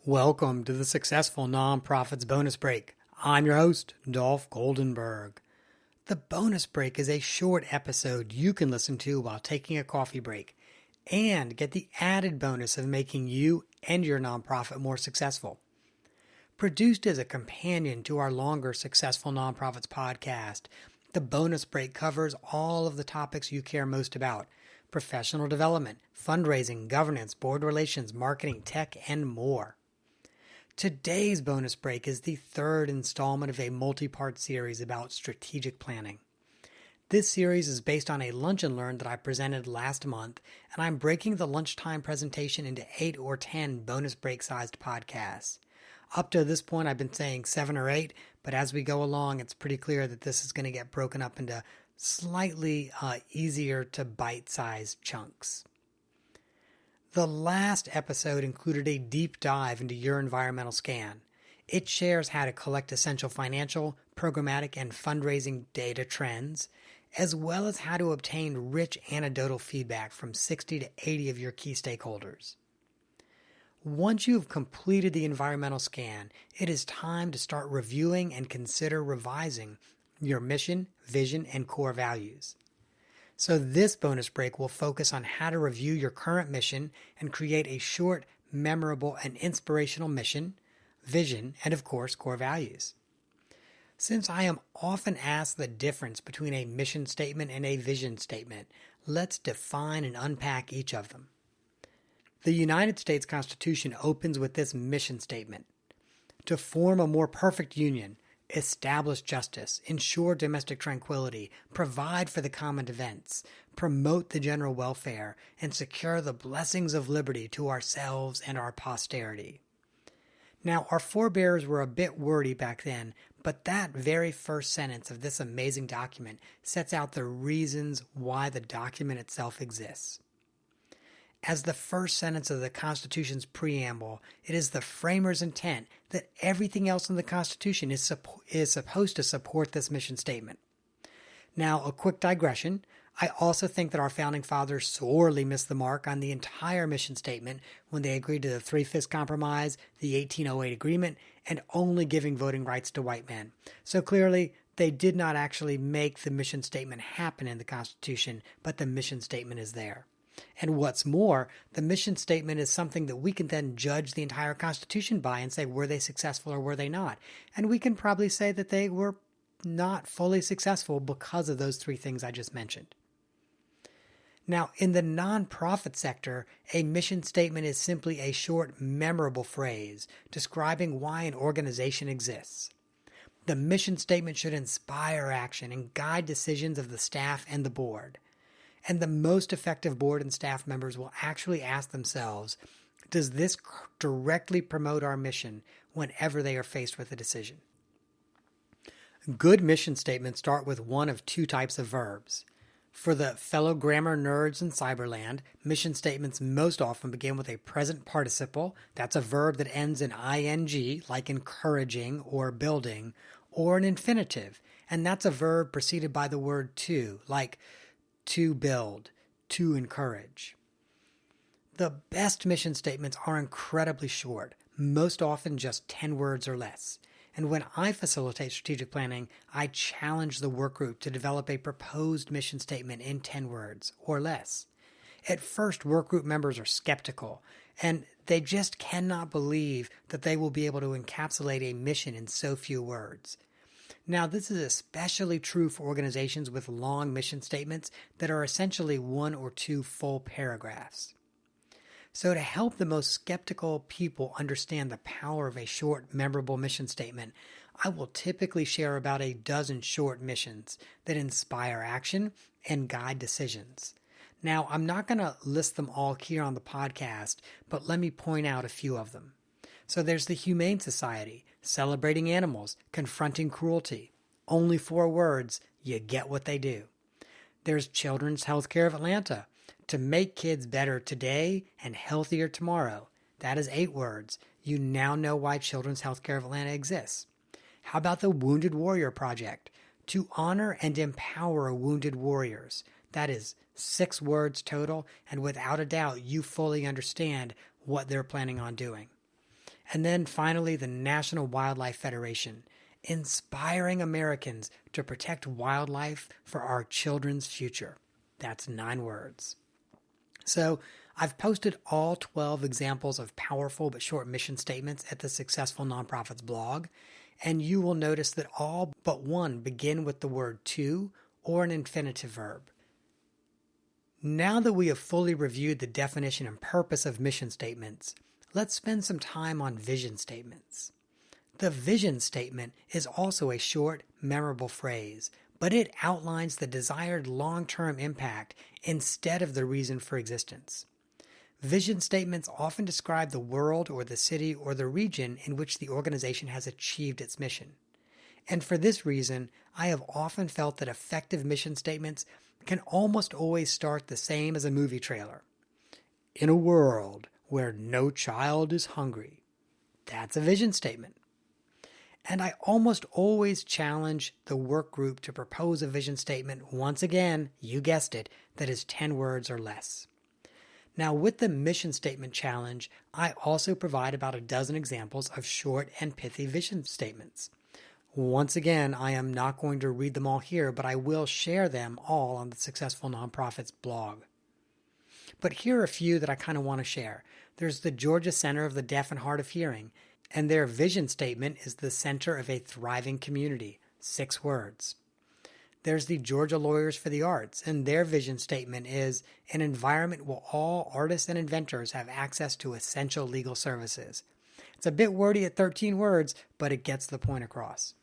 Welcome to the Successful Nonprofits Bonus Break. I'm your host, Dolph Goldenberg. The bonus break is a short episode you can listen to while taking a coffee break and get the added bonus of making you and your nonprofit more successful. Produced as a companion to our longer Successful Nonprofits podcast, the bonus break covers all of the topics you care most about: professional development, fundraising, governance, board relations, marketing, tech, and more. Today's bonus break is the third installment of a multi-part series about strategic planning. This series is based on a lunch and learn that I presented last month, and I'm breaking the lunchtime presentation into 8 or 10 bonus break-sized podcasts. Up to this point, I've been saying 7 or 8, but as we go along, it's pretty clear that this is going to get broken up into slightly easier to bite-sized chunks. The last episode included a deep dive into your environmental scan. It shares how to collect essential financial, programmatic, and fundraising data trends, as well as how to obtain rich anecdotal feedback from 60 to 80 of your key stakeholders. Once you have completed the environmental scan, it is time to start reviewing and consider revising your mission, vision, and core values. So this bonus break will focus on how to review your current mission and create a short, memorable, and inspirational mission, vision, and of course, core values. Since I am often asked the difference between a mission statement and a vision statement, let's define and unpack each of them. The United States Constitution opens with this mission statement: to form a more perfect union, establish justice, ensure domestic tranquility, provide for the common events, promote the general welfare, and secure the blessings of liberty to ourselves and our posterity. Now, our forebears were a bit wordy back then, but that very first sentence of this amazing document sets out the reasons why the document itself exists. As the first sentence of the Constitution's preamble, it is the framers' intent that everything else in the Constitution is supposed to support this mission statement. Now, a quick digression. I also think that our founding fathers sorely missed the mark on the entire mission statement when they agreed to the Three-Fifths Compromise, the 1808 Agreement, and only giving voting rights to white men. So clearly, they did not actually make the mission statement happen in the Constitution, but the mission statement is there. And what's more, the mission statement is something that we can then judge the entire Constitution by and say, were they successful or were they not? And we can probably say that they were not fully successful because of those three things I just mentioned. Now, in the nonprofit sector, a mission statement is simply a short, memorable phrase describing why an organization exists. The mission statement should inspire action and guide decisions of the staff and the board. And the most effective board and staff members will actually ask themselves, does this directly promote our mission whenever they are faced with a decision? Good mission statements start with one of two types of verbs. For the fellow grammar nerds in Cyberland, mission statements most often begin with a present participle. That's a verb that ends in ing, like encouraging or building, or an infinitive, and that's a verb preceded by the word to, like to build, to encourage. The best mission statements are incredibly short, most often just 10 words or less. And when I facilitate strategic planning, I challenge the workgroup to develop a proposed mission statement in 10 words or less. At first, workgroup members are skeptical, and they just cannot believe that they will be able to encapsulate a mission in so few words. Now, this is especially true for organizations with long mission statements that are essentially 1 or 2 full paragraphs. So to help the most skeptical people understand the power of a short, memorable mission statement, I will typically share about a dozen short missions that inspire action and guide decisions. Now, I'm not going to list them all here on the podcast, but let me point out a few of them. So there's the Humane Society, celebrating animals, confronting cruelty. Only 4 words, you get what they do. There's Children's Healthcare of Atlanta, to make kids better today and healthier tomorrow. That is 8 words. You now know why Children's Healthcare of Atlanta exists. How about the Wounded Warrior Project? To honor and empower wounded warriors. That is 6 words total, and without a doubt, you fully understand what they're planning on doing. And then finally, the National Wildlife Federation, inspiring Americans to protect wildlife for our children's future. That's 9 words. So I've posted all 12 examples of powerful but short mission statements at the Successful Nonprofits blog, and you will notice that all but one begin with the word to or an infinitive verb. Now that we have fully reviewed the definition and purpose of mission statements, let's spend some time on vision statements. The vision statement is also a short, memorable phrase, but it outlines the desired long-term impact instead of the reason for existence. Vision statements often describe the world or the city or the region in which the organization has achieved its mission. And for this reason, I have often felt that effective mission statements can almost always start the same as a movie trailer. In a world where no child is hungry. That's a vision statement. And I almost always challenge the work group to propose a vision statement, once again, you guessed it, that is 10 words or less. Now, with the mission statement challenge, I also provide about a dozen examples of short and pithy vision statements. Once again, I am not going to read them all here, but I will share them all on the Successful Nonprofits blog. But here are a few that I kind of want to share. There's the Georgia Center of the Deaf and Hard of Hearing, and their vision statement is the center of a thriving community, 6 words. There's the Georgia Lawyers for the Arts, and their vision statement is an environment where all artists and inventors have access to essential legal services. It's a bit wordy at 13 words, but it gets the point across.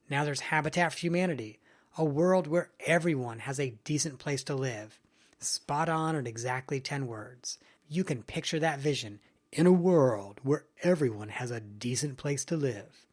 Now there's Habitat for Humanity, a world where everyone has a decent place to live. Spot on at exactly 10 words. You can picture that vision in a world where everyone has a decent place to live.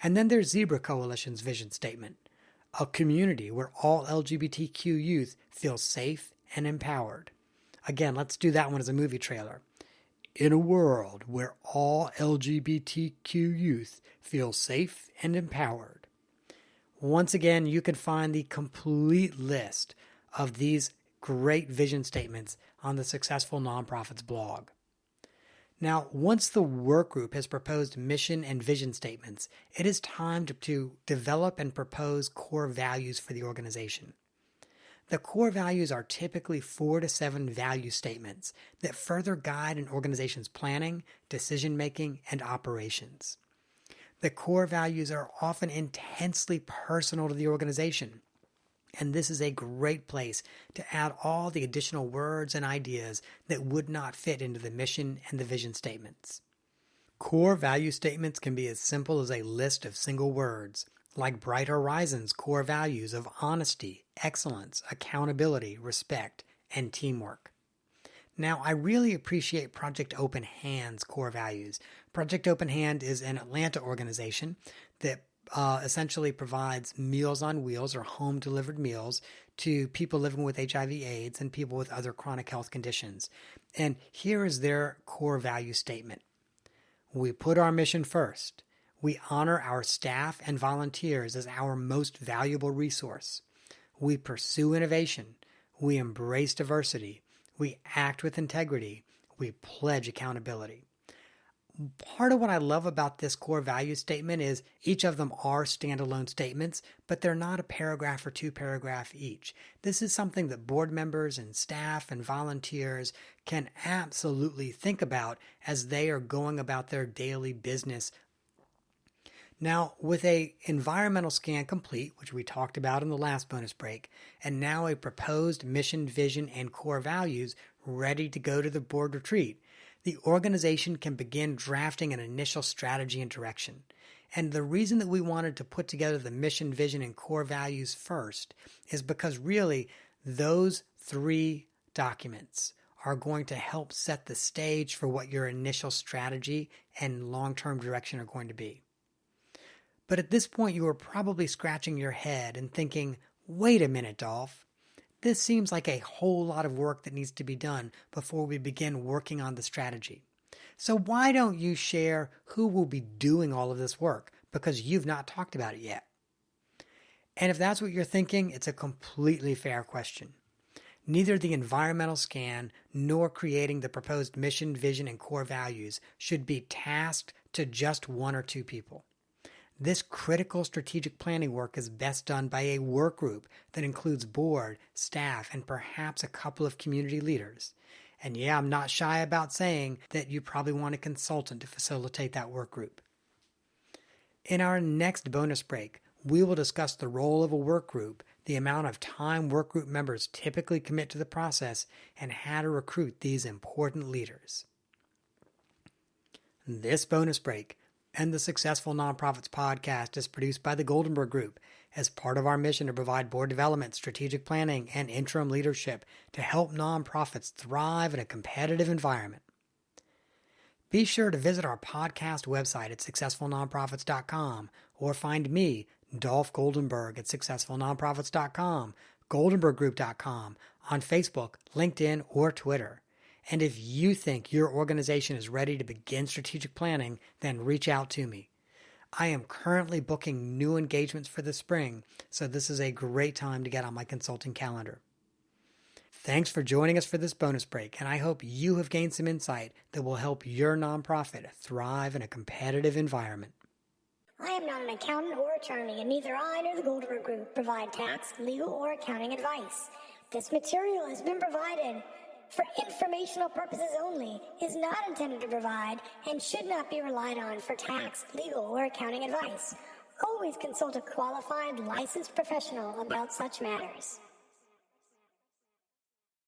And then there's Zebra Coalition's vision statement, a community where all LGBTQ youth feel safe and empowered. Again, let's do that one as a movie trailer. In a world where all LGBTQ youth feel safe and empowered. Once again, you can find the complete list of these great vision statements on the Successful Nonprofits blog. Now, once the work group has proposed mission and vision statements, it is time to develop and propose core values for the organization. The core values are typically 4 to 7 value statements that further guide an organization's planning, decision-making, and operations. The core values are often intensely personal to the organization, and this is a great place to add all the additional words and ideas that would not fit into the mission and the vision statements. Core value statements can be as simple as a list of single words, like Bright Horizons' core values of honesty, excellence, accountability, respect, and teamwork. Now, I really appreciate Project Open Hand's core values. Project Open Hand is an Atlanta organization that essentially provides Meals on Wheels or home-delivered meals to people living with HIV/AIDS and people with other chronic health conditions. And here is their core value statement. We put our mission first. We honor our staff and volunteers as our most valuable resource. We pursue innovation. We embrace diversity. We act with integrity. We pledge accountability. Part of what I love about this core value statement is each of them are standalone statements, but they're not a paragraph or 2 paragraphs each. This is something that board members and staff and volunteers can absolutely think about as they are going about their daily business. Now, with a environmental scan complete, which we talked about in the last bonus break, and now a proposed mission, vision, and core values ready to go to the board retreat, the organization can begin drafting an initial strategy and direction. And the reason that we wanted to put together the mission, vision, and core values first is because really those 3 documents are going to help set the stage for what your initial strategy and long-term direction are going to be. But at this point, you are probably scratching your head and thinking, wait a minute, Dolph. This seems like a whole lot of work that needs to be done before we begin working on the strategy. So why don't you share who will be doing all of this work? Because you've not talked about it yet. And if that's what you're thinking, it's a completely fair question. Neither the environmental scan nor creating the proposed mission, vision, and core values should be tasked to just one or two people. This critical strategic planning work is best done by a work group that includes board, staff, and perhaps a couple of community leaders. And yeah, I'm not shy about saying that you probably want a consultant to facilitate that work group. In our next bonus break, we will discuss the role of a work group, the amount of time work group members typically commit to the process, and how to recruit these important leaders. This bonus break and the Successful Nonprofits podcast is produced by the Goldenberg Group as part of our mission to provide board development, strategic planning, and interim leadership to help nonprofits thrive in a competitive environment. Be sure to visit our podcast website at successfulnonprofits.com or find me, Dolph Goldenberg, at successfulnonprofits.com, goldenberggroup.com, on Facebook, LinkedIn, or Twitter. And if you think your organization is ready to begin strategic planning, then reach out to me. I am currently booking new engagements for the spring, so this is a great time to get on my consulting calendar. Thanks for joining us for this bonus break, and I hope you have gained some insight that will help your nonprofit thrive in a competitive environment. I am not an accountant or attorney, and neither I nor the Goldenberg Group provide tax, legal, or accounting advice. This material has been provided for informational purposes only, is not intended to provide, and should not be relied on for tax, legal, or accounting advice. Always consult a qualified, licensed professional about such matters.